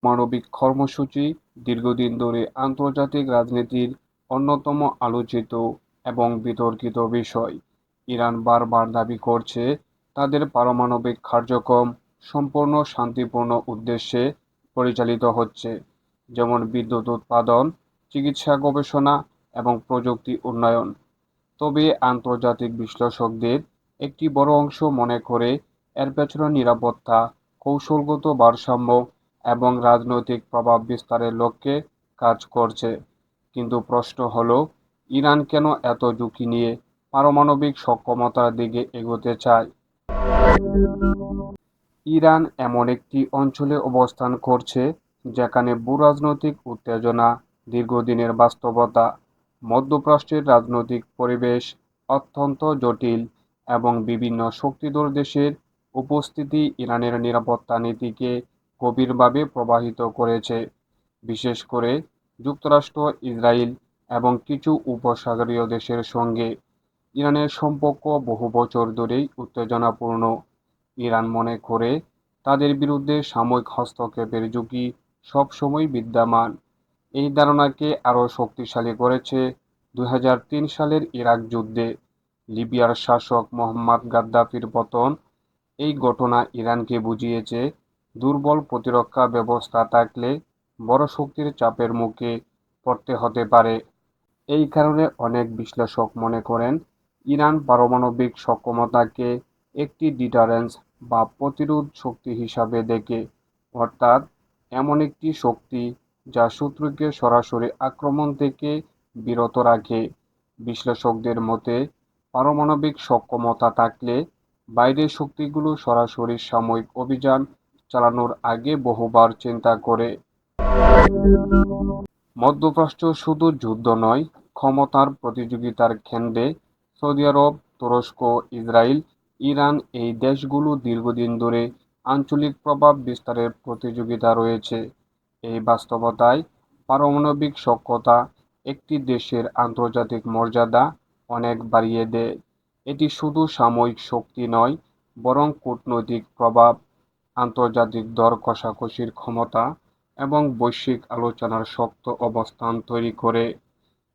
মানবিক কর্মসূচি দীর্ঘদিন ধরে আন্তর্জাতিক রাজনীতির অন্যতম আলোচিত এবং বিতর্কিত বিষয়। ইরান বারবার দাবি করছে তাদের পারমাণবিক কার্যক্রম সম্পূর্ণ শান্তিপূর্ণ উদ্দেশ্যে পরিচালিত হচ্ছে, যেমন বিদ্যুৎ উৎপাদন, চিকিৎসা গবেষণা এবং প্রযুক্তি উন্নয়ন। তবে আন্তর্জাতিক বিশ্লেষকদের একটি বড় অংশ মনে করে এর পেছনে নিরাপত্তা, কৌশলগত ভারসাম্য এবং রাজনৈতিক প্রভাব বিস্তারের লক্ষ্যে কাজ করছে। কিন্তু প্রশ্ন হলো, ইরান কেন এত ঝুঁকি নিয়ে পারমাণবিক সক্ষমতার দিকে এগোতে চায়? ইরান এমন একটি অঞ্চলে অবস্থান করছে যেখানে ভূরাজনৈতিক উত্তেজনা, দীর্ঘদিনের বাস্তবতা, মধ্যপ্রাচ্যের রাজনৈতিক পরিবেশ অত্যন্ত জটিল এবং বিভিন্ন শক্তিধর দেশের উপস্থিতি ইরানের নিরাপত্তা নীতিকে গভীরভাবে প্রভাবিত করেছে। বিশেষ করে যুক্তরাষ্ট্র, ইসরায়েল এবং কিছু উপসাগরীয় দেশের সঙ্গে ইরানের সম্পর্ক বহু বছর ধরেই উত্তেজনাপূর্ণ। ইরান মনে করে তাদের বিরুদ্ধে সাময়িক হস্তক্ষেপের ঝুঁকি সবসময় বিদ্যমান। এই ধারণাকে আরও শক্তিশালী করেছে 2003 সালের ইরাক যুদ্ধে লিবিয়ার শাসক মোহাম্মদ গাদ্দাফির পতন। এই ঘটনা ইরানকে বুঝিয়েছে দুর্বল প্রতিরক্ষা ব্যবস্থা থাকলে বড় শক্তির চাপের মুখে পড়তে হতে পারে। এই কারণে অনেক বিশ্লেষক মনে করেন ইরান পারমাণবিক সক্ষমতাকে একটি ডিটারেন্স বা প্রতিরোধ শক্তি হিসাবে দেখে, অর্থাৎ এমন একটি শক্তি যা শত্রুকে সরাসরি আক্রমণ থেকে বিরত রাখে। বিশ্লেষকদের মতে, পারমাণবিক সক্ষমতা থাকলে বাইরের শক্তিগুলো সরাসরি সামরিক অভিযান চালানোর আগে বহুবার চিন্তা করে। মধ্যপ্রাচ্য শুধু যুদ্ধ নয়, ক্ষমতার প্রতিযোগিতার কেন্দ্রে সৌদি আরব, তুরস্ক, ইসরায়েল, ইরান এই দেশগুলো দীর্ঘদিন ধরে আঞ্চলিক প্রভাব বিস্তারের প্রতিযোগিতা রয়েছে। এই বাস্তবতায় পারমাণবিক সক্ষমতা একটি দেশের আন্তর্জাতিক মর্যাদা অনেক বাড়িয়ে দেয়। এটি শুধু সামরিক শক্তি নয়, বরং কূটনৈতিক প্রভাব, আন্তর্জাতিক দর কষাকষির ক্ষমতা এবং বৈশ্বিক আলোচনার শক্ত অবস্থান তৈরি করে।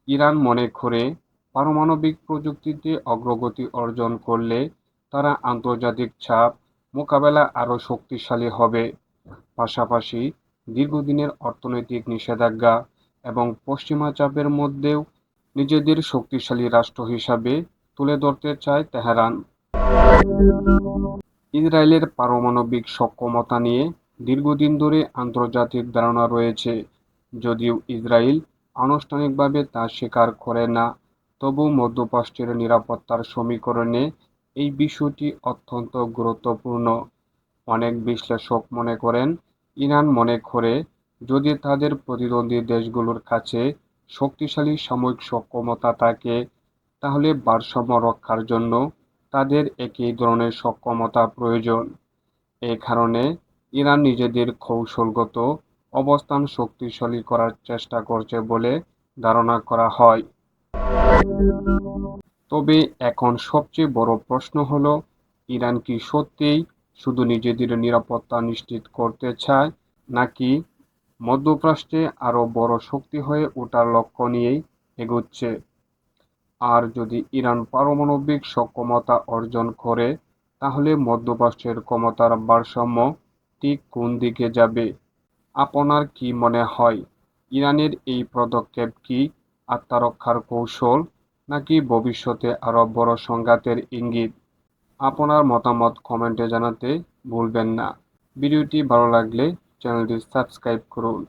ইরান মনে করে পারমাণবিক প্রযুক্তিতে অগ্রগতি অর্জন করলে তারা আন্তর্জাতিক চাপ মোকাবেলা আরও শক্তিশালী হবে। পাশাপাশি দীর্ঘদিনের অর্থনৈতিক নিষেধাজ্ঞা এবং পশ্চিমা চাপের মধ্যেও নিজেদের শক্তিশালী রাষ্ট্র হিসাবে তুলে ধরতে চায় তেহরান। ইসরায়েলের পারমাণবিক সক্ষমতা নিয়ে দীর্ঘদিন ধরে আন্তর্জাতিক ধারণা রয়েছে। যদিও ইসরায়েল আনুষ্ঠানিকভাবে তা স্বীকার করে না, তবু মধ্যপ্রাচ্যের নিরাপত্তার সমীকরণে এই বিষয়টি অত্যন্ত গুরুত্বপূর্ণ। অনেক বিশ্লেষক মনে করেন ইরান মনে করে যদি তাদের প্রতিদ্বন্দ্বী দেশগুলোর কাছে শক্তিশালী সামরিক সক্ষমতা থাকে, তাহলে ভারসাম্য রক্ষার জন্য তাদের একই ধরনের সক্ষমতা প্রয়োজন। এ কারণে ইরান নিজেদের কৌশলগত অবস্থান শক্তিশালী করার চেষ্টা করছে বলে ধারণা করা হয়। তবে এখন সবচেয়ে বড় প্রশ্ন হলো, ইরান কি সত্যিই শুধু নিজেদের নিরাপত্তা নিশ্চিত করতে চায়, নাকি মধ্যপ্রাচ্যে আরও বড় শক্তি হয়ে ওঠার লক্ষ্য নিয়েই এগোচ্ছে? আর যদি ইরান পারমাণবিক সক্ষমতা অর্জন করে, তাহলে মধ্যপ্রাচ্যের ক্ষমতার ভারসাম্য ঠিক কোন দিকে যাবে? আপনার কি মনে হয়, ইরানের এই পদক্ষেপ কি আত্মরক্ষার কৌশল, নাকি ভবিষ্যতে আরও বড় সংঘাতের ইঙ্গিত? আপনার মতামত কমেন্টে জানাতে ভুলবেন না। ভিডিওটি ভালো লাগলে চ্যানেলটি সাবস্ক্রাইব করুন।